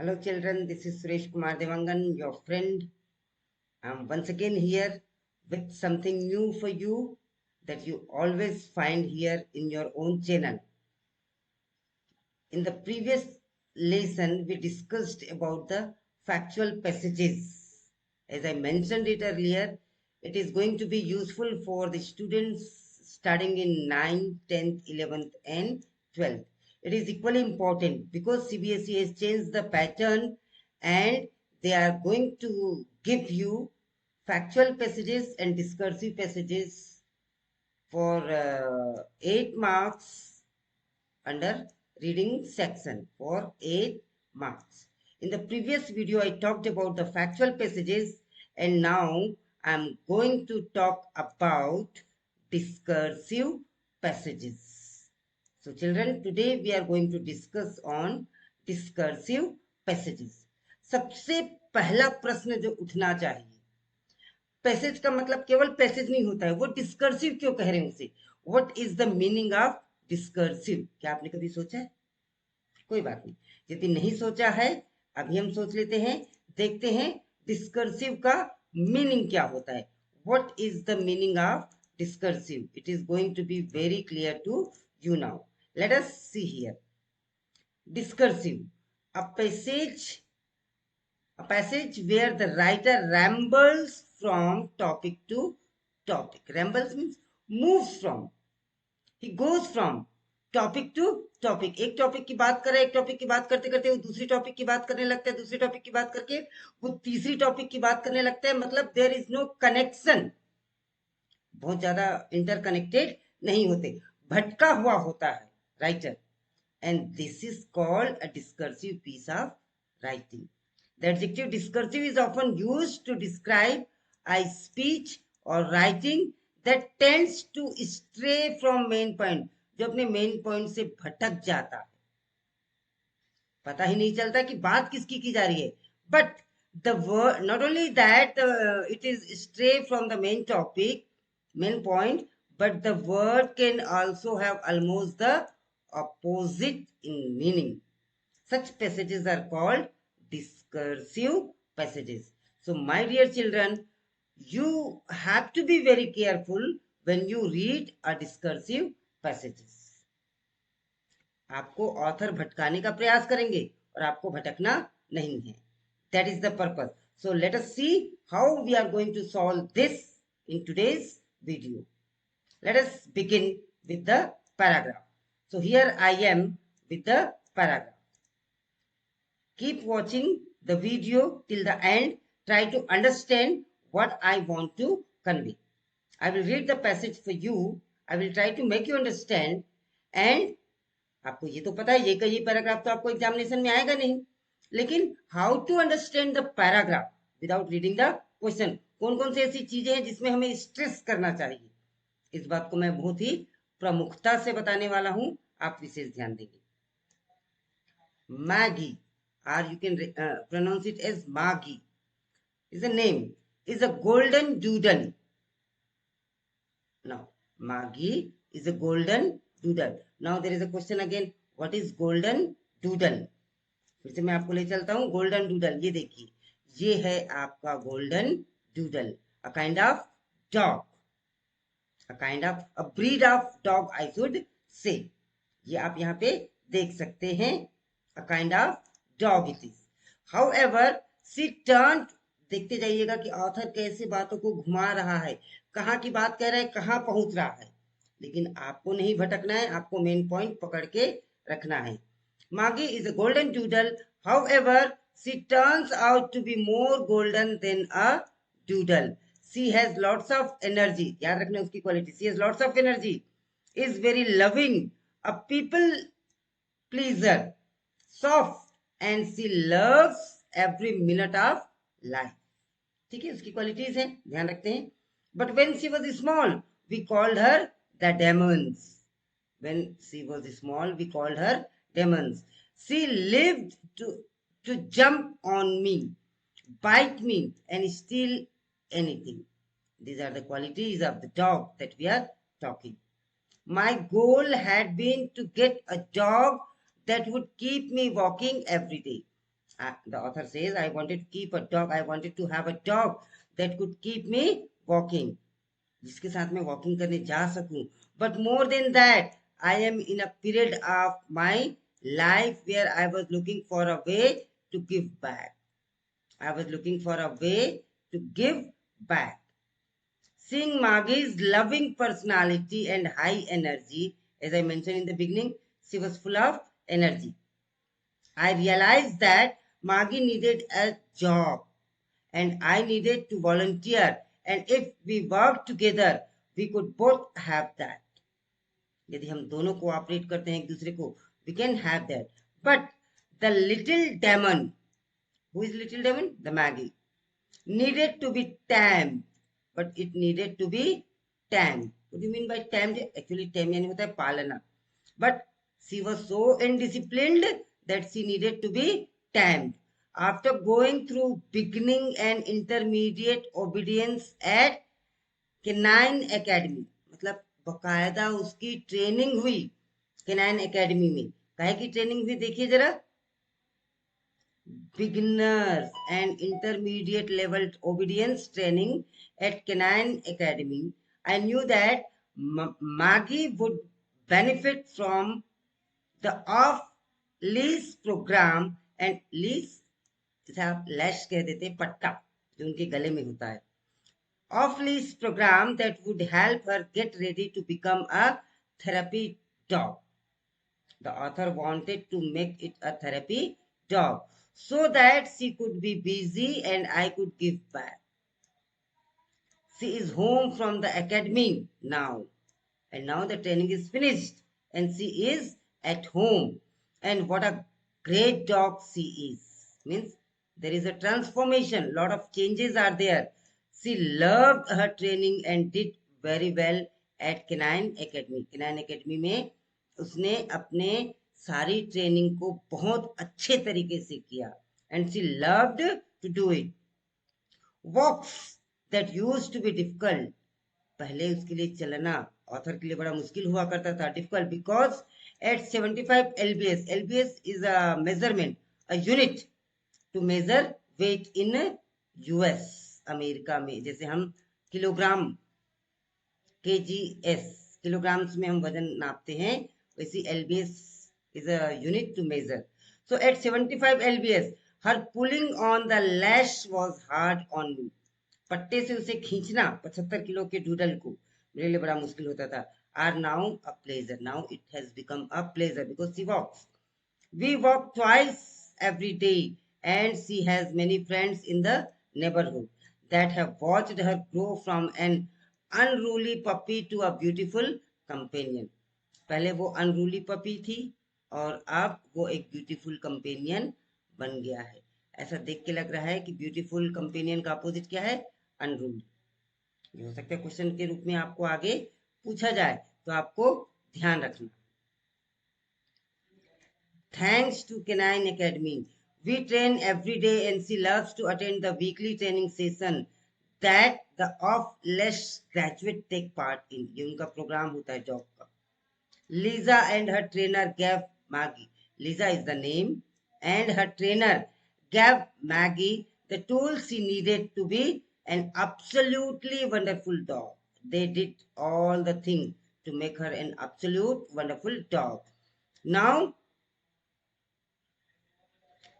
Hello children, this is Suresh Kumar Devangan, your friend. I'm once again here with something new for you that you always find here in your own channel. In the previous lesson, we discussed about the factual passages. As I mentioned it earlier, it is going to be useful for the students studying in 9th, 10th, 11th and 12th. It is equally important because CBSE has changed the pattern and they are going to give you factual passages and discursive passages for 8 marks under reading section for 8 marks. In the previous video, I talked about the factual passages and now I'm going to talk about discursive passages. So children, today we are going to discuss on discursive passages. सबसे पहला प्रश्न जो उठना चाहिए, passage का मतलब केवल passage नहीं होता है, वो डिस्कर्सिव क्यों कह रहे हैं उसे? What is the meaning of discursive? क्या आपने कभी सोचा है? कोई बात नहीं, यदि नहीं सोचा है अभी हम सोच लेते हैं, देखते हैं डिस्कर्सिव का मीनिंग क्या होता है. What is the meaning of discursive? It is going to be very clear to you now. Let us see here. Discursive, a passage where the writer rambles from topic to topic. Rambles means moves from. He goes from topic to topic. एक टॉपिक की बात कर रहा है, एक टॉपिक की बात करते करते वो दूसरी टॉपिक की बात करने लगता है, दूसरी टॉपिक की बात करके वो तीसरी टॉपिक की बात करने लगता है. मतलब देयर इज नो कनेक्शन, बहुत ज्यादा इंटरकनेक्टेड नहीं होते, भटका हुआ होता है writer. And this is called a discursive piece of writing. The adjective discursive is often used to describe a speech or writing that tends to stray from main point, जो अपने मेन पॉइंट से भटक जाता है, पता ही नहीं चलता कि बात किसकी की जा रही है. But the word, not only that it is stray from the main topic, main point, but the word can also have almost the opposite in meaning. Such passages are called discursive passages. So my dear children, you have to be very careful when you read a discursive passages. आपको author भटकाने का प्रयास करेंगे और आपको भटकना नहीं है. That is the purpose. So let us see how we are going to solve this in today's video. Let us begin with the paragraph. So here I am with the paragraph. Keep watching the video till the end. Try to understand what I want to convey. I will read the passage for you. I will try to make you understand. And आपको ये तो पता है, ये paragraph तो आपको examination में आएगा नहीं, लेकिन how to understand the paragraph without reading the question, कौन कौन सी ऐसी चीजें हैं जिसमें हमें स्ट्रेस करना चाहिए, इस बात को मैं बहुत ही प्रमुखता से बताने वाला हूं. आप विशेष ध्यान देंगे. Maggi, or you can pronounce it as Magi, is a name, is a golden doodle. Now, Magi is a golden doodle. Now there is a question again, what is golden doodle? फिर से मैं आपको ले चलता हूँ. Golden doodle, ये देखिए, ये है आपका golden doodle, a kind of dog, a kind of a breed of dog I should say. ये आप यहाँ पे देख सकते हैं, a kind of dog it is. However, she turned, देखते जाइएगा कि ऑथर कैसे बातों को घुमा रहा है, कहाँ की बात कह रहा है, कहाँ पहुंच रहा है, लेकिन आपको नहीं भटकना है, आपको मेन पॉइंट पकड़ के रखना है. Maggie is a golden doodle. However, she turns out to be more golden than a doodle. She has lots of energy. याद रखना उसकी quality. She has lots of energy. Is very loving. A people pleaser. Soft. And she loves every minute of life. ठीक है, उसकी qualities हैं, ध्यान रखते हैं. But when she was small, we called her the demons. When she was small, we called her demons. She lived to jump on me, bite me, and steal anything. These are the qualities of the dog that we are talking. My goal had been to get a dog that would keep me walking every day. The author says, I wanted to keep a dog. I wanted to have a dog that could keep me walking. जिसके साथ मैं walking करने जा सकूं. But more than that, I am in a period of my life where I was looking for a way to give back. I was looking for a way to give back. Seeing Maggie's loving personality and high energy, as I mentioned in the beginning, she was full of energy. I realized that Maggie needed a job and I needed to volunteer. And if we worked together, we could both have that. यदि हम दोनों cooperate करते हैं एक दूसरे को, we can have that. But the little demon, who is little demon? The Maggie, needed to be tamed. But it needed to be tamed. What do you mean by tamed? Actually, tame यानी होता है पालना. But she was so indisciplined that she needed to be tamed. After going through beginning and intermediate obedience at Canine Academy, मतलब बकायदा उसकी training हुई canine academy में. काहे की ट्रेनिंग हुई देखिए जरा. Beginners and intermediate level obedience training at Canine Academy. I knew that Maggie would benefit from the off-leash program and leash जिसे आप लैश कह देते हैं, पट्टा जो उनके गले में होता है. Off-leash program that would help her get ready to become a therapy dog. The author wanted to make it a therapy dog so that she could be busy and I could give back. She is home from the academy now, and now the training is finished and she is at home. And what a great dog she is. Means there is a transformation, lot of changes are there. She loved her training and did very well at Canine Academy. Canine Academy में उसने अपने सारी training को बहुत अच्छे तरीके से किया. And she loved to do it. Walks that used to be difficult. पहले उसके लिए चलना ऑथर के लिए बड़ा मुश्किल हुआ करता था. Difficult because at 75 lbs, lbs is a measurement, a unit to measure weight in US, America में. जैसे हम किलोग्राम, kgs, kilograms में हम वजन नापते हैं, वैसे lbs is a unit to measure. So at 75 lbs, her pulling on the lash was hard on me. पट्टे से उसे खींचना 75 किलो के डूडल को मेरे लिए बड़ा मुश्किल होता था. Are now a pleasure. Now it has become a pleasure because she walks. We walk twice every day and she has many friends in the neighborhood that have watched her grow from an unruly puppy to a beautiful companion. पहले वो unruly puppy थी और अब वो एक beautiful companion बन गया है. ऐसा देख के लग रहा है कि beautiful companion का अपोजिट क्या है? Unruly. ये हो सकता है क्वेश्चन के रूप में आपको आगे पूछा जाए, तो आपको ध्यान रखना. Thanks to Canine Academy, we train every day and she loves to attend the weekly training session that the off-leash graduate take part in. ये उनका प्रोग्राम होता है जॉब का. Lisa and her trainer gave Maggie, Lisa is the name, and her trainer gave Maggie the tools she needed to be an absolutely wonderful dog. They did all the things to make her an absolute wonderful dog. Now,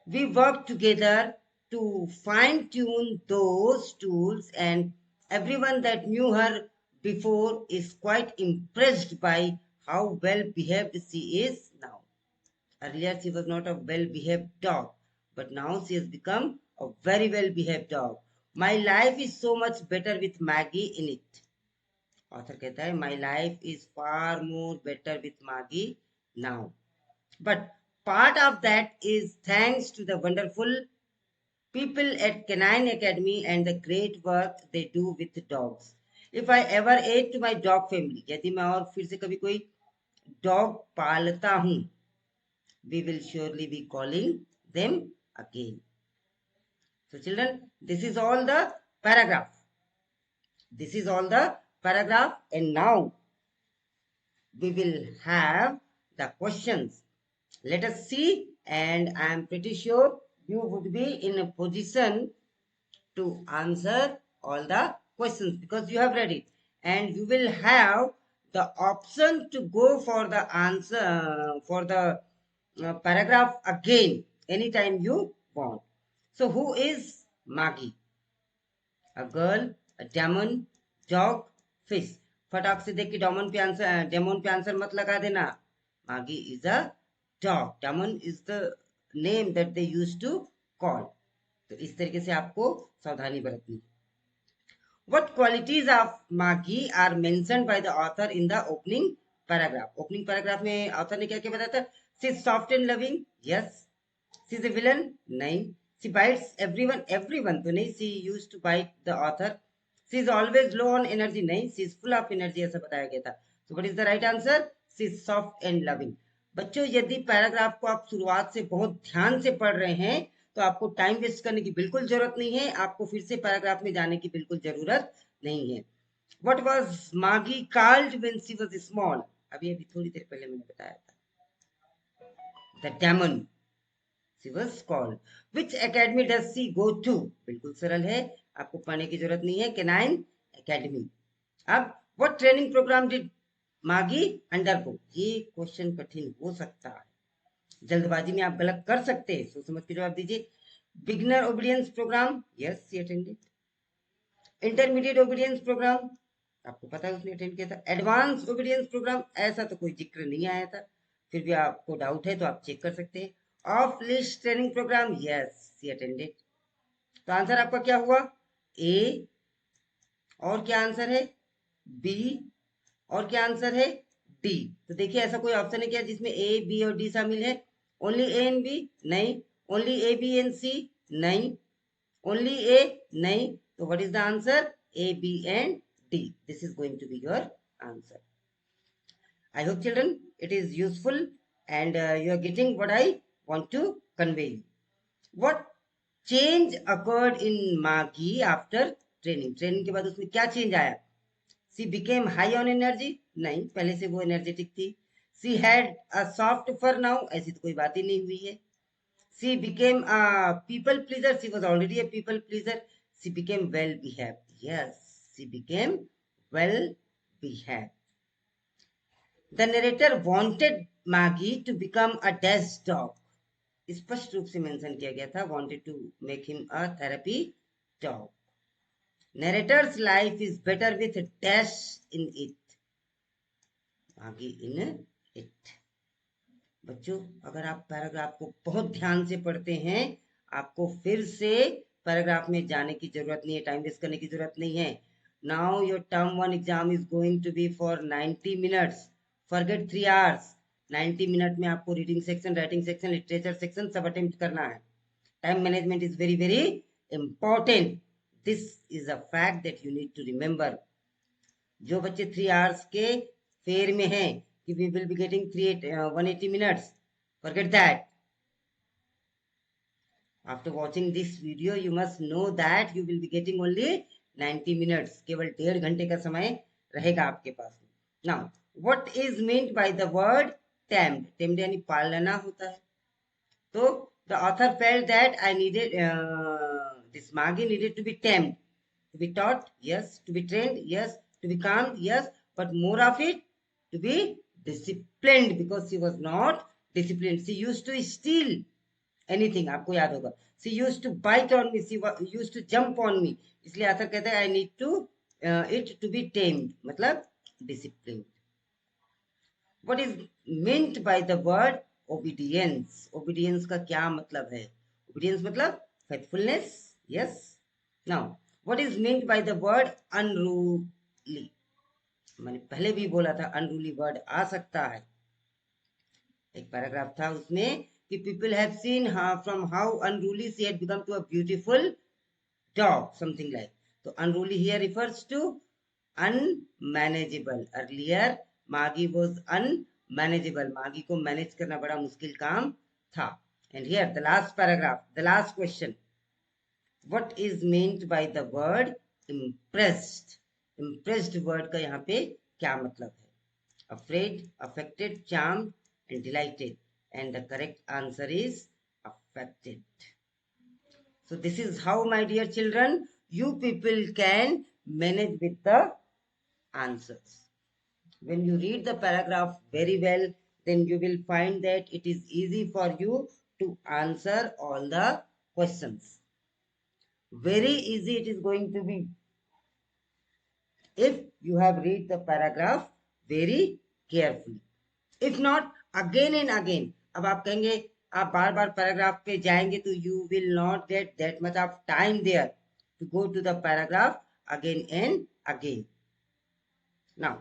we work together to fine-tune those tools, and everyone that knew her before is quite impressed by how well-behaved she is now. Earlier, she was not a well-behaved dog, but now she has become a very well-behaved dog. My life is so much better with Maggie in it. Author कहता है, my life is far more better with Maggie now. But part of that is thanks to the wonderful people at Canine Academy and the great work they do with dogs. If I ever add to my dog family, यदि मैं और फिर से कभी कोई dog पालता हूँ, we will surely be calling them again. So children, this is all the paragraph. This is all the paragraph, and now we will have the questions. Let us see, and I am pretty sure you would be in a position to answer all the questions because you have read it, and you will have the option to go for the answer for the paragraph again anytime you want. So who is Maggie? A girl, a demon, dog, fish. फटाक से देख के daemon पे answer मत लगा देना. Maggie is a dog. Demon is the name that they used to call. तो इस तरीके से आपको सावधानी बरतनी. What qualities of Maggie are mentioned by the author in the opening paragraph? Opening paragraph में author ने क्या क्या बताया था? She is soft and loving. Yes. She is a villain. नहीं. She bites everyone. Everyone तो नहीं. She used to bite the author. She is always low on energy. नहीं. She is full of energy ऐसा बताया गया था. So what is the right answer? She is soft and loving. बच्चों यदि paragraph को आप शुरुआत से बहुत ध्यान से पढ़ रहे हैं तो आपको टाइम वेस्ट करने की बिल्कुल जरूरत नहीं है. आपको फिर से पैराग्राफ में जाने की बिल्कुल जरूरत नहीं है. What was Maggie called when she was small? अभी थोड़ी देर पहले मैंने बताया था. The demon. She was called. Which academy does she go to? बिल्कुल सरल है, आपको पढ़ने की जरूरत नहीं है. Canine Academy. अब what training program did Maggie undergo? ये क्वेश्चन कठिन हो सकता है, जल्दबाजी में आप गलत कर सकते हैं, सोच समझ के जवाब दीजिए. Beginner obedience program, yes she attended. Intermediate obedience program, आपको पता है उसने अटेंड किया था. एडवांस ओबीडियंस प्रोग्राम, ऐसा तो कोई जिक्र नहीं आया था, फिर भी आपको डाउट है तो आप चेक कर सकते हैं. Of list training program, yes she attended. तो आंसर आपका क्या हुआ? ए. और क्या आंसर है? बी. और क्या आंसर है? डी. तो देखिए ऐसा कोई ऑप्शन है क्या जिसमें ए, बी और डी शामिल है? Only A and B? नहीं. Only A, B and C? नहीं. Only A? नहीं. तो what is the answer? A, B and D. This is going to be your answer. I hope children it is useful and you are getting what I want to convey you. What change occurred in Maggie after training? Training के बाद उसमें क्या change आया? She became high on energy? नहीं, पहले से वो energetic थी. She had a soft fur now? ऐसी तो कोई बात ही नहीं हुई है. She became a people pleaser? She was already a people pleaser. She became well behaved. Yes, she became well behaved. The narrator wanted Maggie to become a dash dog. स्पष्ट रूप से मेंशन किया गया था, wanted to make him a therapy dog. Narrator's life is better with dash in it. Maggie in it. बच्चों अगर आप paragraph को बहुत ध्यान से पढ़ते हैं, आपको फिर से पैराग्राफ में जाने की जरूरत नहीं है, टाइम वेस्ट करने की जरूरत नहीं है. Now your term 1 exam is going to be for 90 minutes. Forget 3 hours. 90 minute में आपको reading section, writing section, literature section सब अटेम्प्ट करना है. Time management is very very important. This is a fact that you need to remember. जो बच्चे 3 hours के fair में हैं कि we will be getting 180 minutes, forget that. After watching this video you must know that you will be getting only 90 minutes. केवल 1.5 घंटे का समय रहेगा आपके पास. Now what is meant by the word tamed? tamed यानी पालना होता है. तो the author felt that I needed this Maggie needed to be tamed, to be taught, yes, to be trained, yes, to be calmed, yes, but more of it to be disciplined because she was not disciplined. She used to steal anything, आपको याद होगा. She used to bite on me, she used to jump on me. इसलिए author कहता है I need to it to be tamed, मतलब disciplined. What is meant by the word obedience? Obedience का क्या मतलब है? Obedience मतलब faithfulness, yes. Now what is meant by the word unruly? मैंने पहले भी बोला था unruly word आ सकता है. एक पैराग्राफ था उसमें कि people have seen her from how unruly she had become to a beautiful dog, something like. So unruly here refers to unmanageable. Earlier Maggie was unmanageable. Maggie को मैनेज करना बड़ा मुश्किल काम था. And here the last paragraph, the last question. What is meant by the word impressed? Impressed word का यहाँ पे क्या मतलब है? Afraid, affected, charmed and delighted. And the correct answer is affected. So this is how, my dear children, you people can manage with the answers. When you read the paragraph very well, then you will find that it is easy for you to answer all the questions. Very easy it is going to be if you have read the paragraph very carefully. If not, again and again, अब आप कहेंगे आप बार बार paragraph पे जाएंगे तो you will not get that much of time there to go to the paragraph again and again. Now,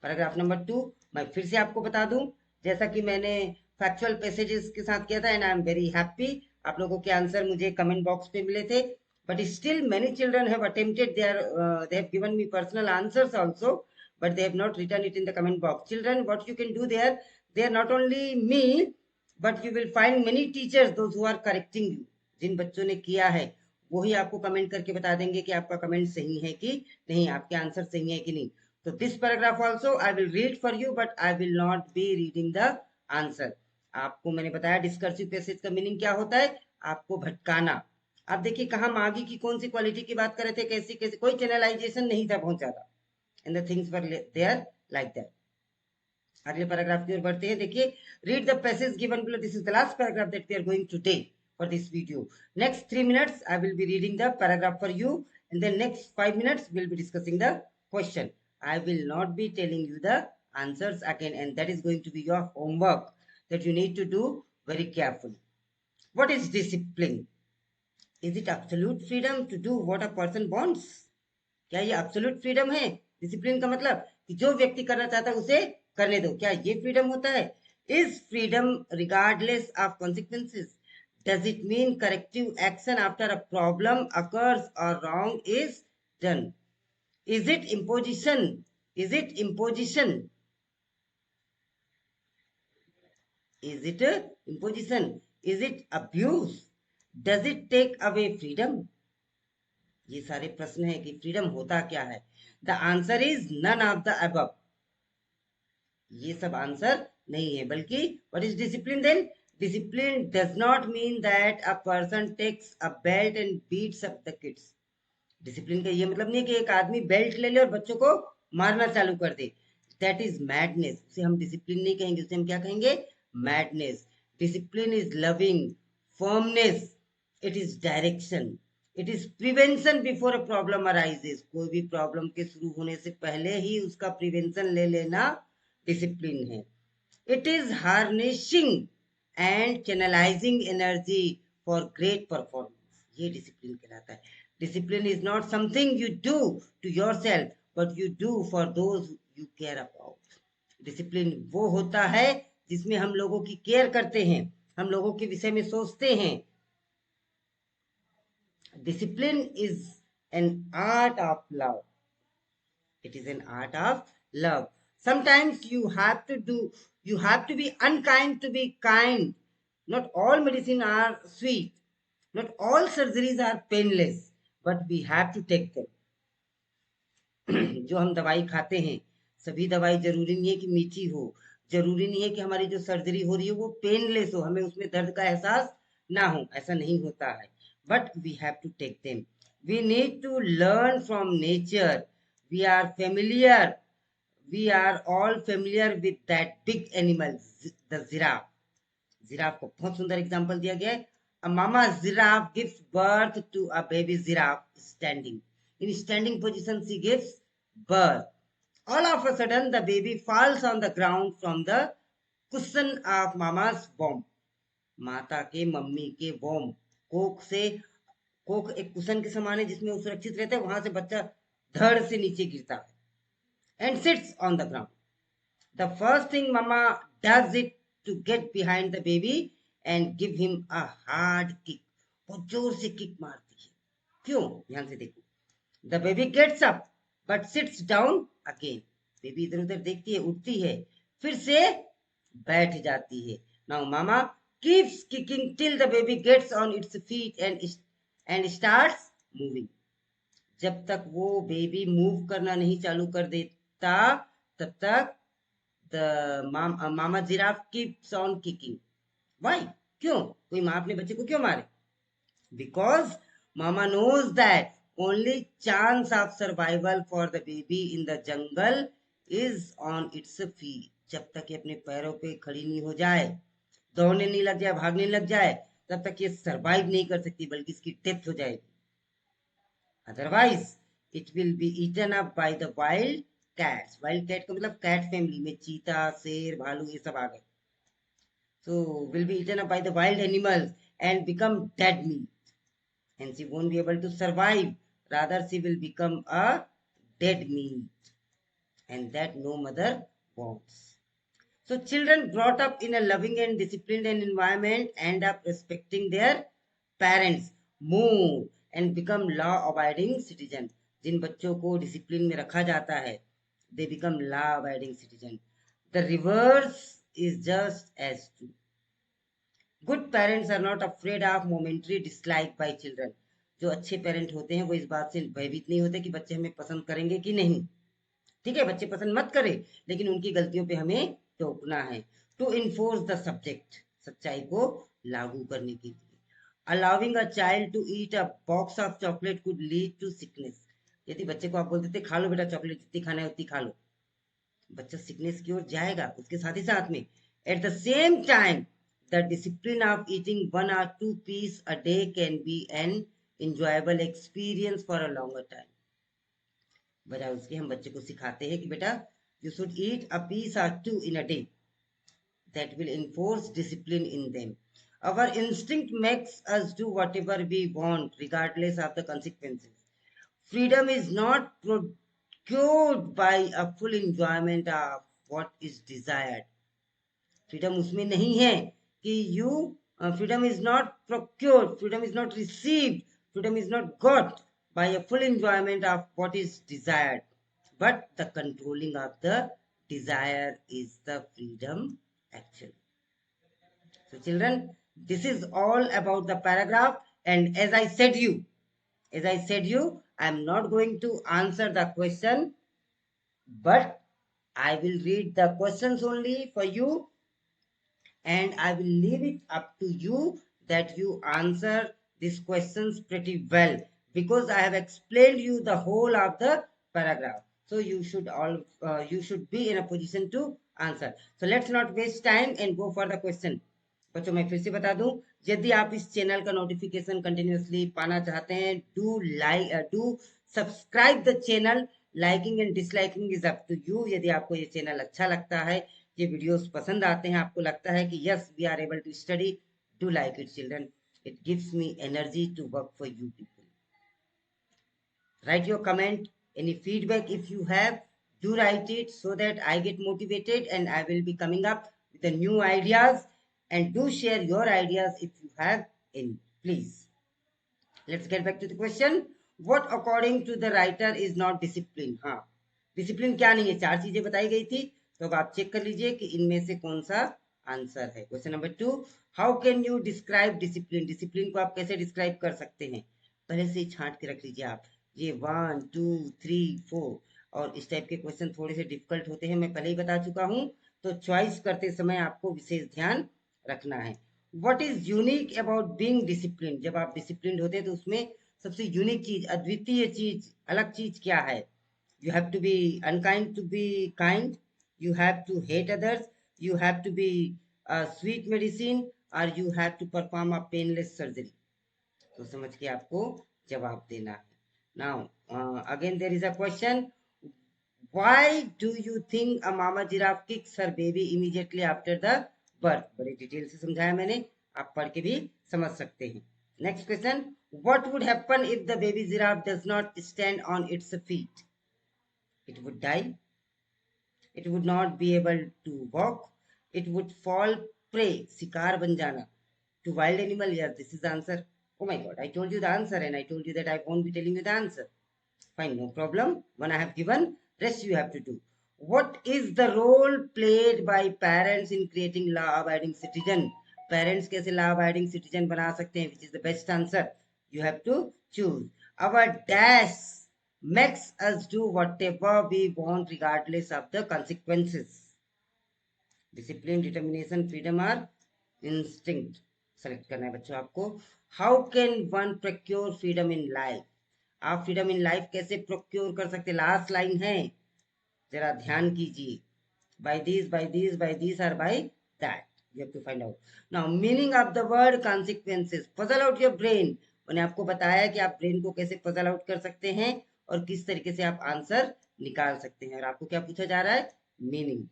paragraph number 2 मैं फिर से आपको बता दूं, जैसा कि मैंने फैक्चुअल पैसेजेस के साथ किया था, and I am very happy आप लोगों के आंसर मुझे कमेंट बॉक्स पे मिले थे, but still many children have attempted they have given me personal answers also, but they have not written it in the comment box. Children, what you can do there, they are not only me, but you will find many teachers, those who are correcting you. जिन बच्चों ने किया है वही आपको comment करके बता देंगे कि आपका कमेंट सही है कि नहीं, आपके आंसर सही है कि नहीं. तो this paragraph also I will read for you, but I will not be reading the answer. आपको मैंने बताया डिस्कर्सिव पैसेज का मीनिंग क्या होता है, आपको भटकाना. आप देखिए कहाँ मागी की कौन सी क्वालिटी की बात कर रहे थे, कैसी कैसी, कोई चैनलाइजेशन नहीं था बहुत ज्यादा, and the things were there like that. अगले पैराग्राफ की ओर बढ़ते हैं. देखिए, read the passage given below. This is the last paragraph that we are going to take for this video. Next 3 minutes I will be reading the paragraph for you, and then next 5 minutes we'll be discussing the question. I will not be telling you the answers again, and that is going to be your homework that you need to do very carefully. What is discipline? Is it absolute freedom to do what a person wants? क्या ये absolute freedom है? Discipline का मतलब कि जो व्यक्ति करना चाहता है उसे करने दो, क्या ये freedom होता है? Is freedom regardless of consequences? Does it mean corrective action after a problem occurs or wrong is done? Is it imposition? Is it imposition? Is it imposition? Is it abuse? Does it take away freedom? ये सारे प्रश्न है कि freedom होता क्या है. The answer is none of the above. ये सब आंसर नहीं है, बल्कि what is discipline then? Discipline does not mean that a person takes a belt and beats up the kids. Discipline का ये मतलब नहीं कि एक आदमी बेल्ट ले ले और बच्चों को मारना चालू कर दे. That is madness. उसे हम डिसिप्लिन नहीं कहेंगे, उसे हम क्या कहेंगे? Madness. Discipline is loving firmness, it is direction, it is prevention before a problem arises. कोई भी प्रॉब्लम के शुरू होने से पहले ही उसका प्रिवेंशन ले लेना डिसिप्लिन है. It is harnessing and channelizing energy for great performance. ये डिसिप्लिन कहलाता है. Discipline is not something you do to yourself, but you do for those you care about. Discipline वो होता है जिसमें हम लोगों की केयर करते हैं, हम लोगों के विषय में सोचते हैं. Discipline is an art of love. It is an art of love. Sometimes you have to be unkind to be kind. Not all medicine are sweet. Not all surgeries are painless, but we have to take them. जो हम दवाई खाते हैं, सभी दवाई जरूरी नहीं है कि मीठी हो, जरूरी नहीं है कि हमारी जो सर्जरी हो रही है वो पेनलेस हो, हमें उसमें दर्द का एहसास ना हो, ऐसा नहीं होता है. But we have to take them. We need to learn from nature. We are all familiar with that big animal, the giraffe. Giraffe को बहुत सुंदर एग्जांपल दिया गया है. A mama giraffe gives birth to a baby giraffe standing. In standing position she gives birth. All of a sudden the baby falls on the ground from the cushion of mama's womb. माता के mummy के वोम, कोख एक cushion के समान है जिसमें वो सुरक्षित रहता है, वहां से बच्चा धड़ से नीचे गिरता है and sits on the ground. The first thing mama does it to get behind the baby and give him a hard kick. बहुत जोर से किक मारती है. क्यों? ध्यान से देखो. The baby gets up but sits down again. Baby इधर उधर देखती है, उठती है, फिर से बैठ जाती है. Now mama keeps kicking till the baby gets on its feet and starts moving. जब तक वो बेबी मूव करना नहीं चालू कर देता तब तक mama giraffe keeps on kicking. Why? क्यों? कोई माँ अपने बच्चे को क्यों मारे? Because Mama knows that only chance of survival for the baby in the jungle is on its feet. जब तक ये अपने पैरों पे खड़ी नहीं हो जाए, दौड़ने नहीं लग जाए, भागने लग जाए, तब तक ये सरवाइव नहीं कर सकती, बल्कि इसकी डेथ हो जाएगी. Otherwise it will be eaten up by the wild cats. Wild cat का मतलब कैट फैमिली में चीता, शेर, भालू ये सब आ गए. So will be eaten up by the wild animals and become dead meat. And she won't be able to survive. Rather, she will become a dead meat. And that no mother wants. So children brought up in a loving and disciplined environment end up respecting their parents more and become law-abiding citizen. जिन बच्चों को discipline में रखा जाता है, they become law-abiding citizen. The reverse is just as true. Good parents are not afraid of momentary dislike by children. जो अच्छे parent होते हैं वो इस बात से भयभीत नहीं होते कि बच्चे हमें पसंद करेंगे कि नहीं. ठीक है, बच्चे पसंद मत करें, लेकिन उनकी गलतियों पे हमें टोकना है. टू इन्फोर्स द सब्जेक्ट, सच्चाई को लागू करने के लिए. Allowing a child to eat a box of chocolate could lead to sickness. यदि बच्चे को आप बोलते थे खा लो बेटा चॉकलेट, जितनी खाना है उतनी खा लो, बच्चा सिकनेस की ओर जाएगा. उसके साथ ही साथ में at the same time the discipline of eating 1 or 2 pieces a day can be an enjoyable experience for a longer time. बजाय उसके हम बच्चे को सिखाते हैं कि बेटा you should eat a piece or 2 in a day. That will enforce discipline in them. Our instinct makes us do whatever we want regardless of the consequences. Freedom is not procured by a full enjoyment of what is desired. Freedom उसमें नहीं है कि freedom is not procured, freedom is not received, freedom is not got by a full enjoyment of what is desired, but the controlling of the desire is the freedom actually. So children, this is all about the paragraph, and as I said you, I am not going to answer the question, but I will read the questions only for you, and I will leave it up to you that you answer these questions pretty well, because I have explained you the whole of the paragraph. So you should be in a position to answer. So let's not waste time and go for the question. बच्चों मैं फिर से बता दूं, यदि आप इस channel का नोटिफिकेशन कंटिन्यूअसली पाना चाहते हैं, do subscribe the channel. Liking and disliking is up to you. यदि आपको ये चैनल अच्छा लगता है, ये वीडियोस पसंद आते हैं, आपको लगता है कि yes we are able to study, do like it children. It gives me energy to work for you people. Write your comment, any feedback if you have, do write it so that I get motivated and I will be coming up with the new ideas. And do share your ideas if you have any, please. Let's get back to the question. What according to the writer is not discipline? हाँ, discipline क्या नहीं है. 4 चीजें बताई गई थी, तो अब आप चेक कर लीजिए कि इनमें से कौन सा आंसर है. Question number 2, how can you describe discipline? Discipline को आप कैसे डिस्क्राइब कर सकते हैं? पहले से ही छांट के रख लीजिए आप. ये 1 2 3 4 और इस टाइप के क्वेश्चन थोड़े से डिफिकल्ट होते हैं, मैं पहले ही बता चुका हूं. तो चॉइस करते समय आपको विशेष ध्यान रखना है. What is unique about being discipline? जब आप डिसिप्लिन होते हैं तो उसमें सबसे यूनिक चीज, अद्वितीय चीज, अलग चीज क्या है? You have to be unkind to be kind, you have to hate others, you have to be a sweet medicine, or you have to perform a painless surgery. तो समझ के आपको जवाब देना है. Now again there is a question, why do you think a mama giraffe kicks her baby immediately after the birth? बड़े detail से समझाया मैंने, आप पढ़ के भी समझ सकते हैं. Next question, what would happen if the baby giraffe does not stand on its feet? It would die, it would not be able to walk, it would fall prey, शिकार बन जाना, to wild animal. Yes, this is the answer. Oh my god, I told you the answer and I told you that I won't be telling you the answer. Fine, no problem. One I have given, rest you have to do. What is the role played by parents in creating law-abiding citizen? Parents कैसे law-abiding citizen बना सकते हैं? Which is the best answer? You have to choose. Our dash makes us do whatever we want regardless of the consequences. Discipline, determination, freedom are instinct. Select करना है बच्चों आपको। How can one procure freedom in life, आप freedom in life कैसे procure कर सकते, last line है, जरा ध्यान कीजिए। by these or by that, you have to find out. Now meaning of the word consequences, puzzle out your brain, मैंने आपको बताया कि आप ब्रेन को कैसे पजल आउट कर सकते हैं और किस तरीके से आप आंसर निकाल सकते हैं। और आपको क्या पूछा जा रहा है, मीनिंग।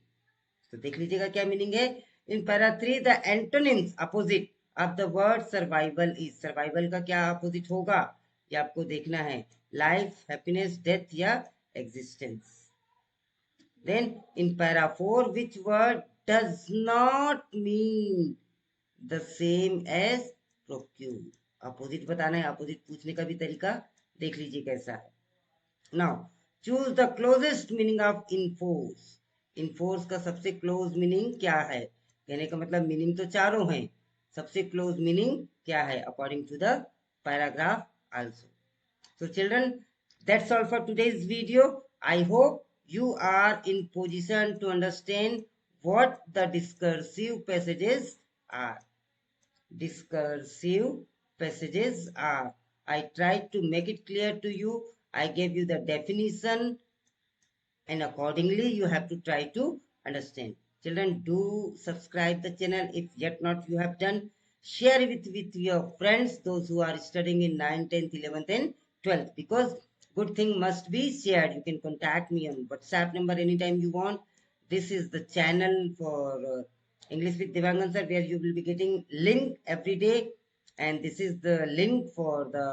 तो देख लीजिएगा क्या मीनिंग है। In para 3 the antonyms opposite of the word survival is, survival का क्या अपोजिट होगा ये आपको देखना है, लाइफ, हैप्पीनेस, डेथ या existence. Then in para 4, which word does not mean the same as procure, opposite बताना है। अपोजिट पूछने का भी तरीका देख लीजिए कैसा है। Now choose the closest meaning of enforce, enforce का सबसे क्लोज मीनिंग क्या है, कहने का मतलब मीनिंग तो चारों हैं, सबसे क्लोज मीनिंग क्या है according to the paragraph also. So children, that's all for today's video. I hope you are in position to understand what the discursive passages are. Discursive passages are. I tried to make it clear to you. I gave you the definition and accordingly you have to try to understand. Children, do subscribe the channel if yet not you have done. Share it with your friends, those who are studying in 9th, 10th, 11th and 12th, because good thing must be shared. You can contact me on WhatsApp number anytime you want. This is the channel for English with Devangan sir, where you will be getting link every day, and this is the link for the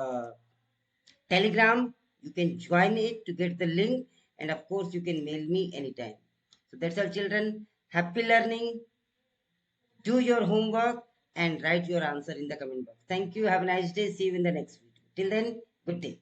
Telegram. You can join it to get the link, and of course you can mail me anytime. So that's all children. Happy learning. Do your homework and write your answer in the comment box. Thank you. Have a nice day. See you in the next video. Till then, good day.